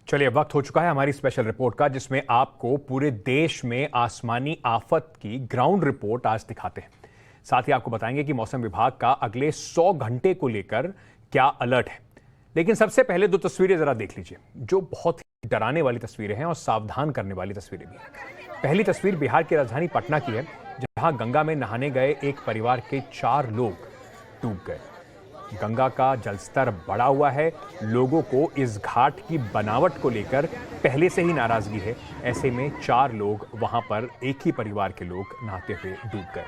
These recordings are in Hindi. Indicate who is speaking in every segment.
Speaker 1: चलिए, वक्त हो चुका है हमारी स्पेशल रिपोर्ट का, जिसमें आपको पूरे देश में आसमानी आफत की ग्राउंड रिपोर्ट आज दिखाते हैं। साथ ही आपको बताएंगे कि मौसम विभाग का अगले 100 घंटे को लेकर क्या अलर्ट है। लेकिन सबसे पहले दो तस्वीरें जरा देख लीजिए, जो बहुत ही डराने वाली तस्वीरें हैं और सावधान करने वाली तस्वीरें भी हैं। पहली तस्वीर बिहार की राजधानी पटना की है, जहां गंगा में नहाने गए एक परिवार के 4 लोग डूब गए। गंगा का जलस्तर बढ़ा हुआ है। लोगों को इस घाट की बनावट को लेकर पहले से ही नाराजगी है। ऐसे में 4 लोग वहां पर, एक ही परिवार के लोग नहाते हुए डूब गए।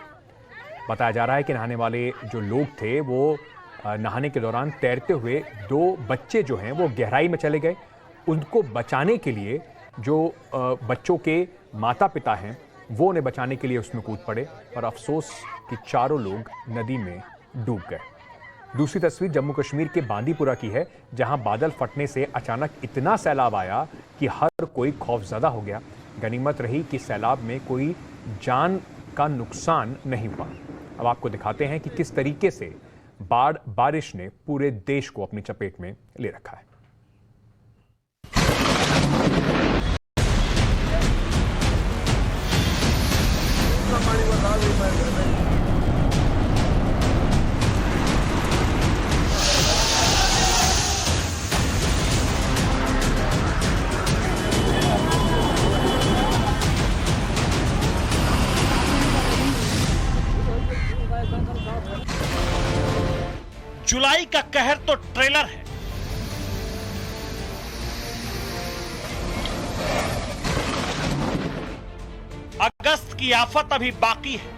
Speaker 1: बताया जा रहा है कि नहाने वाले जो लोग थे वो नहाने के दौरान तैरते हुए 2 बच्चे जो हैं वो गहराई में चले गए। उनको बचाने के लिए जो बच्चों के माता पिता हैं वो उन्हें बचाने के लिए उसमें कूद पड़े, और अफसोस कि 4 लोग नदी में डूब गए। दूसरी तस्वीर जम्मू कश्मीर के बांदीपुरा की है, जहां बादल फटने से अचानक इतना सैलाब आया कि हर कोई खौफजदा हो गया। गनीमत रही कि सैलाब में कोई जान का नुकसान नहीं हुआ। अब आपको दिखाते हैं कि किस तरीके से बारिश ने पूरे देश को अपनी चपेट में ले रखा है।
Speaker 2: जुलाई का कहर तो ट्रेलर है। अगस्त की आफत अभी बाकी है।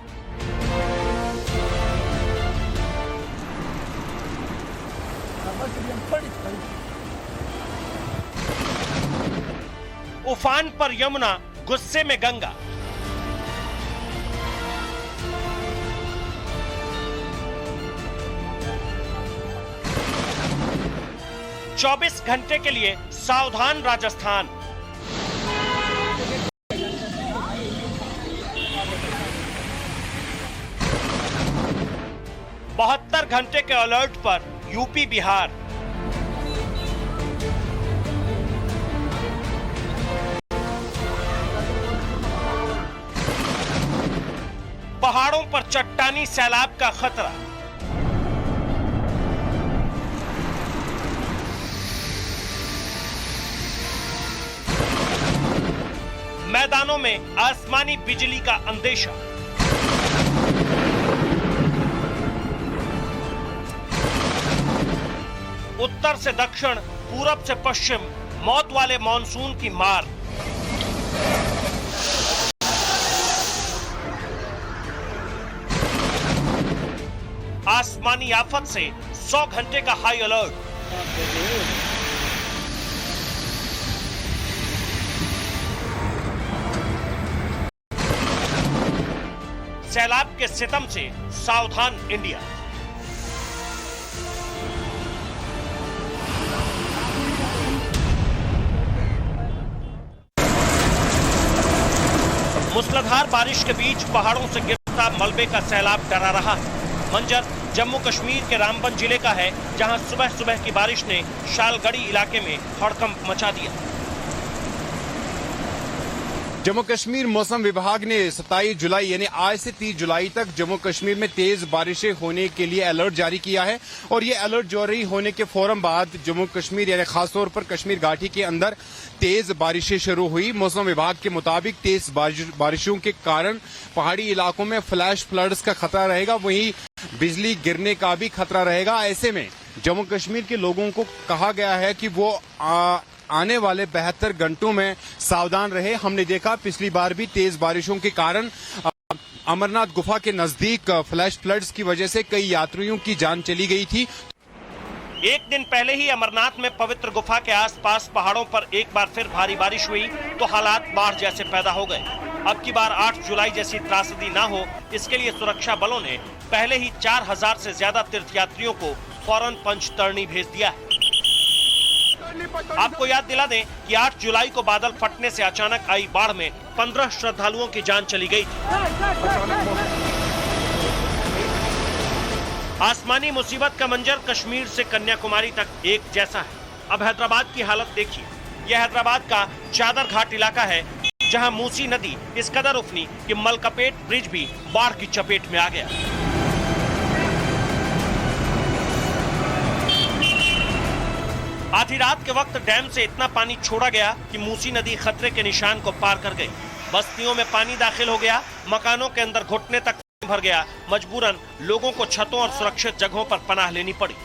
Speaker 2: उफान पर यमुना, गुस्से में गंगा। चौबीस घंटे के लिए सावधान राजस्थान। बहत्तर घंटे के अलर्ट पर यूपी बिहार। पहाड़ों पर चट्टानी सैलाब का खतरा। मैदानों में आसमानी बिजली का अंदेशा। उत्तर से दक्षिण, पूरब से पश्चिम, मौत वाले मॉनसून की मार। आसमानी आफत से 100 घंटे का हाई अलर्ट। सैलाब के सितम से सावधान इंडिया। मूसलाधार बारिश के बीच पहाड़ों से गिरता मलबे का सैलाब डरा रहा है। मंजर जम्मू कश्मीर के रामबन जिले का है, जहां सुबह सुबह की बारिश ने शालगढ़ी इलाके में हड़कंप मचा दिया।
Speaker 3: जम्मू कश्मीर मौसम विभाग ने 27 जुलाई यानी आज से 30 जुलाई तक जम्मू कश्मीर में तेज बारिशें होने के लिए अलर्ट जारी किया है। और ये अलर्ट जारी होने के फौरन बाद जम्मू कश्मीर यानी खासतौर पर कश्मीर घाटी के अंदर तेज बारिशें शुरू हुई। मौसम विभाग के मुताबिक तेज बारिशों के कारण पहाड़ी इलाकों में फ्लैश फ्लड्स का खतरा रहेगा, वहीं बिजली गिरने का भी खतरा रहेगा। ऐसे में जम्मू कश्मीर के लोगों को कहा गया है कि वो आने वाले 72 घंटों में सावधान रहे। हमने देखा पिछली बार भी तेज बारिशों के कारण अमरनाथ गुफा के नजदीक फ्लैश फ्लड्स की वजह से कई यात्रियों की जान चली गई थी।
Speaker 2: एक दिन पहले ही अमरनाथ में पवित्र गुफा के आसपास पहाड़ों पर एक बार फिर भारी बारिश हुई तो हालात बाढ़ जैसे पैदा हो गए। अब की बार 8 जुलाई जैसी त्रासदी न हो, इसके लिए सुरक्षा बलों ने पहले ही 4000 से ज्यादा तीर्थयात्रियों को फौरन पंचतरणी भेज दिया है। आपको याद दिला दें कि 8 जुलाई को बादल फटने से अचानक आई बाढ़ में 15 श्रद्धालुओं की जान चली गई थी। आसमानी मुसीबत का मंजर कश्मीर से कन्याकुमारी तक एक जैसा है। अब हैदराबाद की हालत देखिए। यह हैदराबाद का चादर घाट इलाका है, जहां मूसी नदी इस कदर उफनी कि मलकपेट ब्रिज भी बाढ़ की चपेट में आ गया। आधी रात के वक्त डैम से इतना पानी छोड़ा गया कि मूसी नदी खतरे के निशान को पार कर गई। बस्तियों में पानी दाखिल हो गया, मकानों के अंदर घुटने तक भर गया। मजबूरन लोगों को छतों और सुरक्षित जगहों पर पनाह लेनी पड़ी।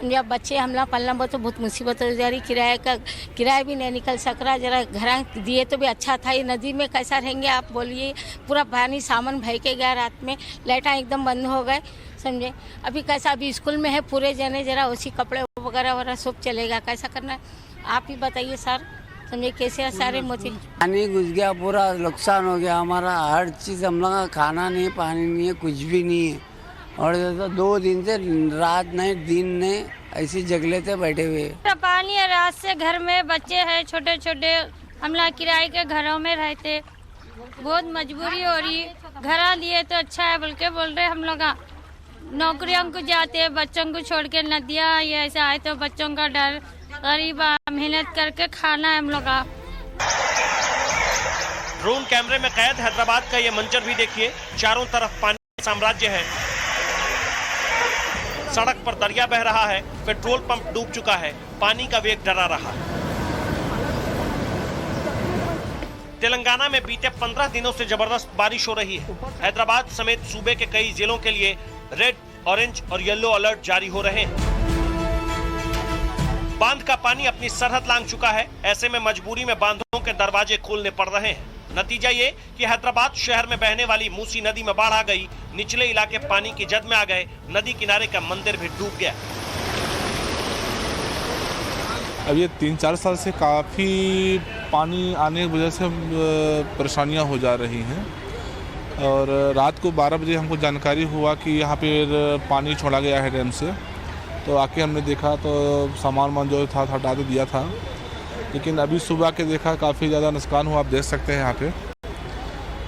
Speaker 4: जब बच्चे हमला पलना बहुत मुसीबत हो जा रही, किराया भी नहीं निकल सक रहा। जरा घर दिए तो भी अच्छा था। ये नदी में कैसा रहेंगे आप बोलिए। पूरा पानी सामान बह के गया, रात में लाइटें एकदम बंद हो गए, समझे। अभी कैसा, अभी स्कूल में है पूरे जने, जरा उसी कपड़े वगैरह सब चलेगा, कैसा करना है आप ही बताइए सर, समझे। कैसे सारे मोती
Speaker 5: पानी घुस गया, पूरा नुकसान हो गया हमारा। हर चीज़ हम लोग का, खाना नहीं, पानी नहीं है, कुछ भी नहीं है। और तो 2 दिन से रात नहीं दिन नहीं ऐसी जगले थे बैठे हुए।
Speaker 6: पानी है, रात से घर में बच्चे हैं छोटे छोटे, हम लोग किराए के घरों में रहते, बहुत मजबूरी हो रही। घर लिए तो अच्छा है बोल के बोल रहे, हम लोग नौकरियों को जाते हैं, बच्चों को छोड़ के नदियाँ ये ऐसा आए तो बच्चों का डर, गरीब मेहनत करके खाना है हम लोग का।
Speaker 2: ड्रोन कैमरे में कैद हैदराबाद का ये मंजर भी देखिए, चारों तरफ पानी का साम्राज्य है। सड़क पर दरिया बह रहा है, पेट्रोल पंप डूब चुका है, पानी का वेग डरा रहा है। तेलंगाना में बीते 15 दिनों से जबरदस्त बारिश हो रही है। हैदराबाद समेत सूबे के कई जिलों के लिए रेड, ऑरेंज और येलो अलर्ट जारी हो रहे हैं। बांध का पानी अपनी सरहद लांघ चुका है, ऐसे में मजबूरी में बांधों के दरवाजे खोलने पड़ रहे हैं। नतीजा ये कि हैदराबाद शहर में बहने वाली मूसी नदी में बाढ़ आ गई, निचले इलाके पानी की जद में आ गए, नदी किनारे का मंदिर भी डूब गया।
Speaker 7: अब ये 3-4 साल से काफ़ी पानी आने की वजह से परेशानियां हो जा रही हैं। और रात को 12 बजे हमको जानकारी हुआ कि यहाँ पे पानी छोड़ा गया है डैम से, तो आके हमने देखा तो सामान जो था हटा तो दिया था, लेकिन अभी सुबह के देखा काफ़ी ज़्यादा नुकसान हुआ, आप देख सकते हैं यहाँ पे।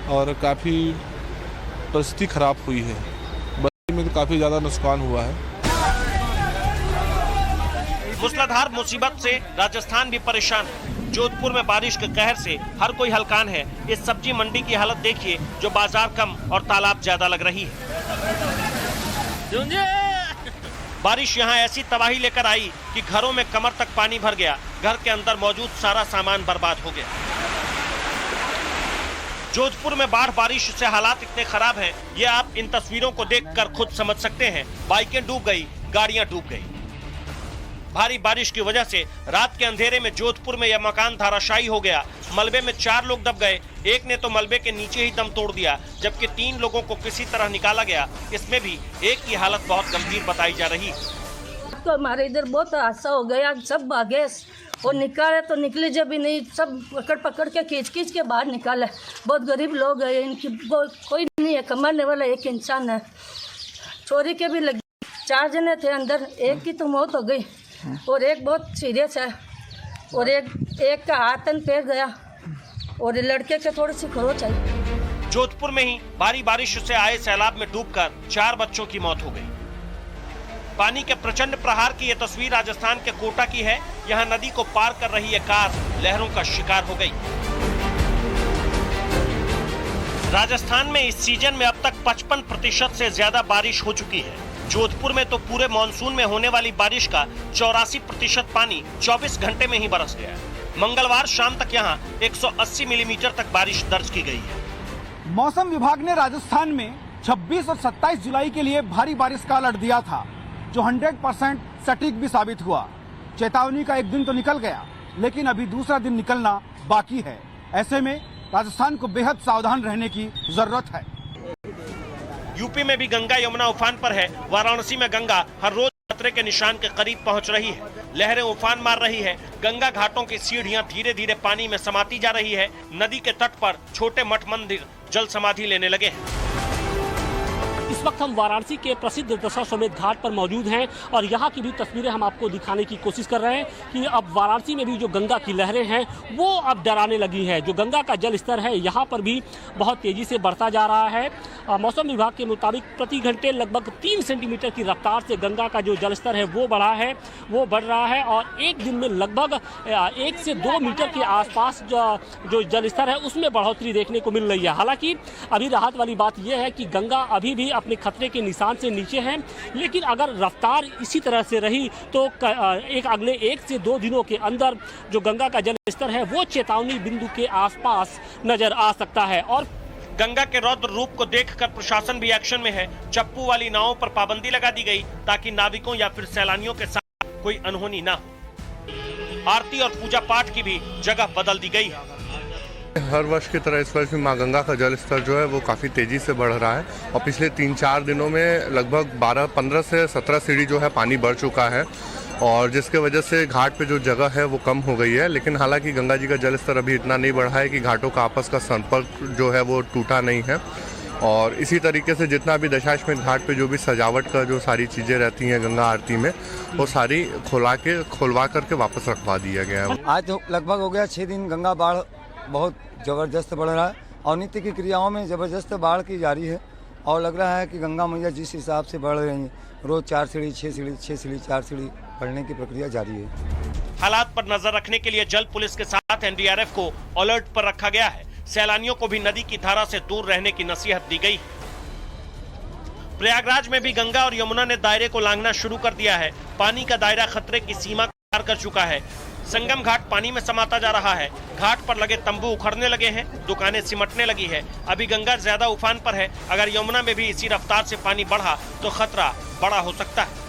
Speaker 7: और काफ़ी परिस्थिति खराब हुई है, बस्ती में तो काफ़ी ज़्यादा नुकसान हुआ है।
Speaker 2: मूसलाधार मुसीबत से राजस्थान भी परेशान है। जोधपुर में बारिश के कहर से हर कोई हलकान है। इस सब्जी मंडी की हालत देखिए, जो बाजार कम और तालाब ज्यादा लग रही है। बारिश यहाँ ऐसी तबाही लेकर आई कि घरों में कमर तक पानी भर गया, घर के अंदर मौजूद सारा सामान बर्बाद हो गया। जोधपुर में बाढ़ बारिश से हालात इतने खराब हैं, ये आप इन तस्वीरों को देखकर खुद समझ सकते हैं। बाइकें डूब गई, गाड़ियां डूब गई। भारी बारिश की वजह से रात के अंधेरे में जोधपुर में यह मकान धाराशायी हो गया। मलबे में 4 लोग दब गए, एक ने तो मलबे के नीचे ही दम तोड़ दिया, जबकि 3 लोगों को किसी तरह निकाला गया। इसमें भी एक की हालत बहुत गंभीर बताई जा रही।
Speaker 8: तो हमारे इधर बहुत हादसा हो गया, सब भागे और निकाले तो निकले जब भी नहीं, सब पकड़ के खींच के बाहर निकाले। बहुत गरीब लोग हैं, इनकी कोई नहीं है, कमाने वाला एक इंसान है। चोरी के भी लगे, 4 जने थे अंदर, एक की तो मौत हो गई और एक बहुत सीरियस है, और एक का हाथ पैर गया, और लड़के के थोड़ी सी खरोच आई।
Speaker 2: जोधपुर में ही भारी बारिश से आए सैलाब में डूबकर 4 बच्चों की मौत हो गई। पानी के प्रचंड प्रहार की यह तस्वीर राजस्थान के कोटा की है। यहाँ नदी को पार कर रही ये कार लहरों का शिकार हो गई। राजस्थान में इस सीजन में अब तक 55% से ज्यादा बारिश हो चुकी है। जोधपुर में तो पूरे मानसून में होने वाली बारिश का 84% पानी 24 घंटे में ही बरस गया। मंगलवार शाम तक यहाँ 180 मिलीमीटर तक बारिश दर्ज की गई है।
Speaker 9: मौसम विभाग ने राजस्थान में 26 और 27 जुलाई के लिए भारी बारिश का अलर्ट दिया था, जो 100% सटीक भी साबित हुआ। चेतावनी का एक दिन तो निकल गया, लेकिन अभी दूसरा दिन निकलना बाकी है। ऐसे में राजस्थान को बेहद सावधान रहने की जरूरत है।
Speaker 2: यूपी में भी गंगा यमुना उफान पर है। वाराणसी में गंगा हर रोज खतरे के निशान के करीब पहुंच रही है। लहरें उफान मार रही है। गंगा घाटों की सीढ़ियां धीरे धीरे पानी में समाती जा रही है। नदी के तट पर छोटे मठ मंदिर जल समाधि लेने लगे हैं।
Speaker 10: इस वक्त हम वाराणसी के प्रसिद्ध दशाश्वमेध घाट पर मौजूद हैं और यहाँ की भी तस्वीरें हम आपको दिखाने की कोशिश कर रहे हैं कि अब वाराणसी में भी जो गंगा की लहरें हैं वो अब डराने लगी हैं। जो गंगा का जल स्तर है यहाँ पर भी बहुत तेज़ी से बढ़ता जा रहा है। मौसम विभाग के मुताबिक प्रति घंटे लगभग 3 सेंटीमीटर की रफ्तार से गंगा का जो जल स्तर है वो बढ़ रहा है और एक दिन में लगभग 1 से 2 मीटर के आसपास जो जल स्तर है उसमें बढ़ोतरी देखने को मिल रही है। हालांकि अभी राहत वाली बात यह है कि गंगा अभी भी अपने खतरे के निशान से नीचे है, लेकिन अगर रफ्तार इसी तरह से रही तो अगले 1 से 2 दिनों के अंदर जो गंगा का जल स्तर है वो चेतावनी बिंदु के आसपास नजर आ सकता है। और
Speaker 2: गंगा के रौद्र रूप को देखकर प्रशासन भी एक्शन में है। चप्पू वाली नावों पर पाबंदी लगा दी गई ताकि नाविकों या फिर सैलानियों के साथ कोई अनहोनी ना हो। आरती और पूजा पाठ की भी जगह बदल दी गई है।
Speaker 11: हर वर्ष की तरह इस वर्ष भी मां गंगा का जल स्तर जो है वो काफ़ी तेज़ी से बढ़ रहा है और पिछले 3-4 दिनों में लगभग 15 से 17 सीढ़ी जो है पानी बढ़ चुका है और जिसके वजह से घाट पे जो जगह है वो कम हो गई है। लेकिन हालांकि गंगा जी का जल स्तर अभी इतना नहीं बढ़ा है कि घाटों का आपस का संपर्क जो है वो टूटा नहीं है और इसी तरीके से जितना भी दशाश्वमेध घाट पे जो भी सजावट का जो सारी चीज़ें रहती हैं गंगा आरती में वो सारी खुलवा करके वापस रखवा दिया गया है।
Speaker 12: आज तो लगभग हो गया 6 दिन गंगा बाढ़ बहुत ज़बरदस्त बढ़ रहा है और नित्य की क्रियाओं में ज़बरदस्त बाढ़ की जारी है और लग रहा है कि गंगा मैया जिस हिसाब से बढ़ रही हैं रोज़ 4 सीढ़ी 6 सीढ़ी 6 सीढ़ी 4 सीढ़ी बढ़ने की प्रक्रिया जारी है।
Speaker 2: हालात पर नजर रखने के लिए जल पुलिस के साथ एनडीआरएफ को अलर्ट पर रखा गया है। सैलानियों को भी नदी की धारा से दूर रहने की नसीहत दी गई। प्रयागराज में भी गंगा और यमुना ने दायरे को लांघना शुरू कर दिया है। पानी का दायरा खतरे की सीमा पार कर चुका है। संगम घाट पानी में समाता जा रहा है। घाट पर लगे तंबू उखड़ने लगे हैं, दुकानें सिमटने लगी है। अभी गंगा ज्यादा उफान पर है। अगर यमुना में भी इसी रफ्तार से पानी बढ़ा तो खतरा बड़ा हो सकता है।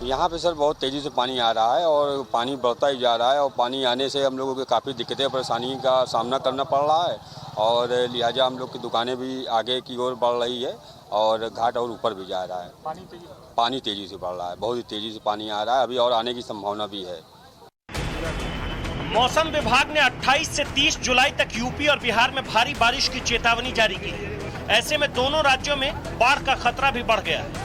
Speaker 13: यहाँ पे सर बहुत तेज़ी से पानी आ रहा है और पानी बढ़ता ही जा रहा है और पानी आने से हम लोगों को काफ़ी दिक्कतें परेशानी का सामना करना पड़ रहा है और लिहाजा हम लोग की दुकानें भी आगे की ओर बढ़ रही है और घाट और ऊपर भी जा रहा है। पानी तेज़ी से बढ़ रहा है, बहुत ही तेज़ी से पानी आ रहा है अभी और आने की संभावना भी है।
Speaker 2: मौसम विभाग ने 28 से 30 जुलाई तक यूपी और बिहार में भारी बारिश की चेतावनी जारी की है। ऐसे में दोनों राज्यों में बाढ़ का खतरा भी बढ़ गया है।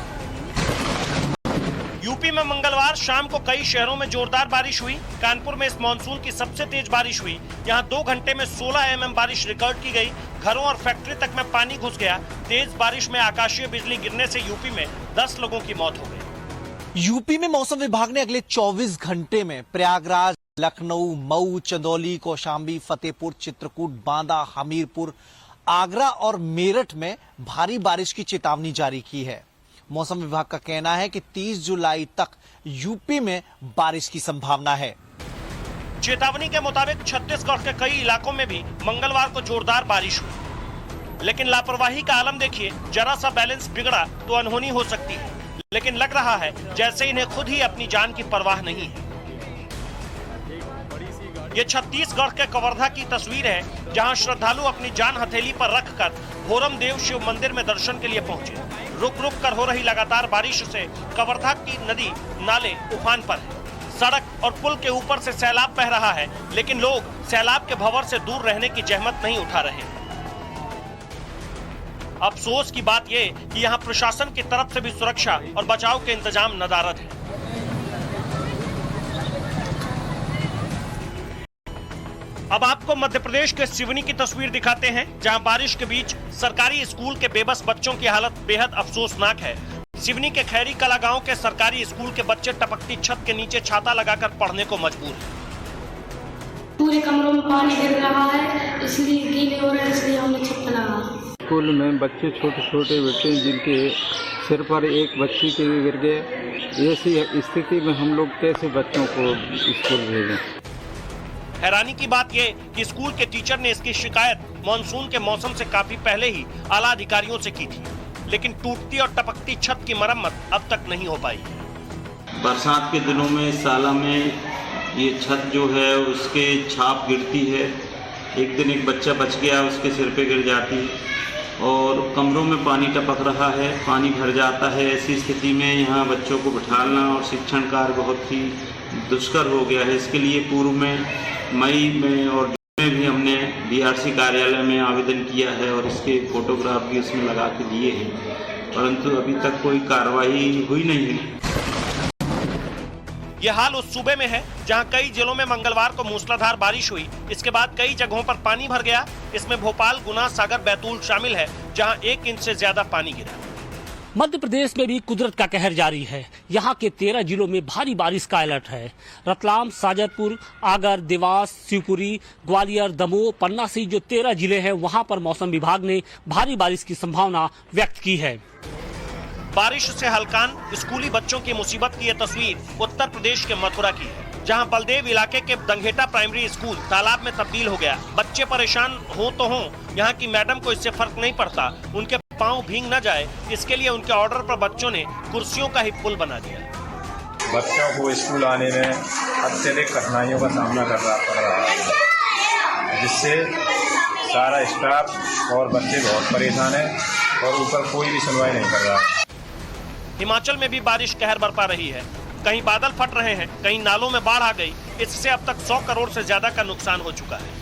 Speaker 2: यूपी में मंगलवार शाम को कई शहरों में जोरदार बारिश हुई। कानपुर में इस मानसून की सबसे तेज बारिश हुई। यहां 2 घंटे में 16 mm बारिश रिकॉर्ड की गई। घरों और फैक्ट्री तक में पानी घुस गया। तेज बारिश में आकाशीय बिजली गिरने से यूपी में 10 लोगों की मौत हो गई।
Speaker 14: यूपी में मौसम विभाग ने अगले 24 घंटे में प्रयागराज, लखनऊ, मऊ, चंदौली, कौशाम्बी, फतेहपुर, चित्रकूट, बांदा, हमीरपुर, आगरा और मेरठ में भारी बारिश की चेतावनी जारी की है। मौसम विभाग का कहना है कि 30 जुलाई तक यूपी में बारिश की संभावना है।
Speaker 2: चेतावनी के मुताबिक छत्तीसगढ़ के कई इलाकों में भी मंगलवार को जोरदार बारिश हुई। लेकिन लापरवाही का आलम देखिए, जरा सा बैलेंस बिगड़ा तो अनहोनी हो सकती है। लेकिन लग रहा है जैसे इन्हें खुद ही अपनी जान की परवाह नहीं है। ये छत्तीसगढ़ के कवर्धा की तस्वीर है, जहां श्रद्धालु अपनी जान हथेली पर रखकर भोरम देव शिव मंदिर में दर्शन के लिए पहुंचे। रुक रुक कर हो रही लगातार बारिश से कवर्धा की नदी नाले उफान पर है। सड़क और पुल के ऊपर से सैलाब बह रहा है, लेकिन लोग सैलाब के भंवर से दूर रहने की जहमत नहीं उठा रहे। अफसोस की बात ये कि यहाँ प्रशासन की तरफ से भी सुरक्षा और बचाव के इंतजाम नदारद है। अब आपको मध्य प्रदेश के सिवनी की तस्वीर दिखाते हैं, जहां बारिश के बीच सरकारी स्कूल के बेबस बच्चों की हालत बेहद अफसोसनाक है। सिवनी के खैरी कला गांव के सरकारी स्कूल के बच्चे टपकती छत के नीचे छाता लगाकर पढ़ने को मजबूर हैं।
Speaker 15: पूरे कमरों में पानी गिर रहा है, इसलिए गीले हो रहे हैं, इसलिए हमने छत लगा।
Speaker 16: स्कूल में बच्चे छोटे छोटे बच्चे जिनके सिर पर एक बच्ची के गिर गए। ऐसी स्थिति में हम लोग कैसे बच्चों को स्कूल भेजें?
Speaker 2: हैरानी की बात ये कि स्कूल के टीचर ने इसकी शिकायत मानसून के मौसम से काफी पहले ही आला अधिकारियों से की थी, लेकिन टूटती और टपकती छत की मरम्मत अब तक नहीं हो पाई।
Speaker 17: बरसात के दिनों में साला में ये छत जो है उसके छाप गिरती है। एक दिन एक बच्चा बच गया, उसके सिर पे गिर जाती और कमरों में पानी टपक रहा है, पानी भर जाता है। ऐसी स्थिति में यहाँ बच्चों को बिठाना और शिक्षण कार्य बहुत ही दुष्कर हो गया है। इसके लिए पूर्व में मई में और जून में भी हमने बीआरसी कार्यालय में आवेदन किया है और इसके फोटोग्राफ भी उसमें लगा के दिए हैं। परंतु अभी तक कोई कार्रवाई हुई नहीं है।
Speaker 2: ये हाल उस सूबे में है जहां कई जिलों में मंगलवार को मूसलाधार बारिश हुई। इसके बाद कई जगहों पर पानी भर गया। इसमें भोपाल, गुना, सागर, बैतूल शामिल है जहां 1 इंच से ज्यादा पानी गिरा।
Speaker 10: मध्य प्रदेश में भी कुदरत का कहर जारी है। यहाँ के 13 जिलों में भारी बारिश का अलर्ट है। रतलाम, शाजापुर, आगर, देवास, शिवपुरी, ग्वालियर, दमोह, पन्ना से जो 13 जिले हैं वहाँ पर मौसम विभाग ने भारी बारिश की संभावना व्यक्त की है।
Speaker 2: बारिश से हलकान स्कूली बच्चों की मुसीबत की ये तस्वीर उत्तर प्रदेश के मथुरा की है, जहां बलदेव इलाके के दंगेटा प्राइमरी स्कूल तालाब में तब्दील हो गया। बच्चे परेशान हो तो हों, यहाँ की मैडम को इससे फर्क नहीं पड़ता। उनके पाँव भीग न जाए, इसके लिए उनके ऑर्डर पर बच्चों ने कुर्सियों का ही पुल बना दिया।
Speaker 18: बच्चों को स्कूल आने में अत्यधिक कठिनाइयों का सामना करना पड़ रहा है, जिससे सारा स्टाफ और बच्चे बहुत परेशान हैं और ऊपर कोई भी सुनवाई नहीं कर रहा है।
Speaker 2: हिमाचल में भी बारिश कहर बरपा रही है। कहीं बादल फट रहे हैं, कहीं नालों में बाढ़ आ गई। इससे अब तक 100 करोड़ से ज्यादा का नुकसान हो चुका है।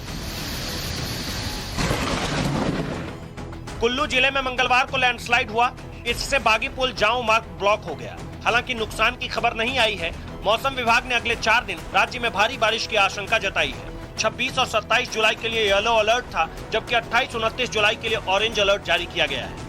Speaker 2: कुल्लू जिले में मंगलवार को लैंडस्लाइड हुआ। इससे बागी पुल जाओ मार्ग ब्लॉक हो गया। हालांकि नुकसान की खबर नहीं आई है। मौसम विभाग ने अगले 4 दिन राज्य में भारी बारिश की आशंका जताई है। 26 और 27 जुलाई के लिए येलो अलर्ट था, जबकि 28-29 जुलाई के लिए ऑरेंज अलर्ट जारी किया गया है।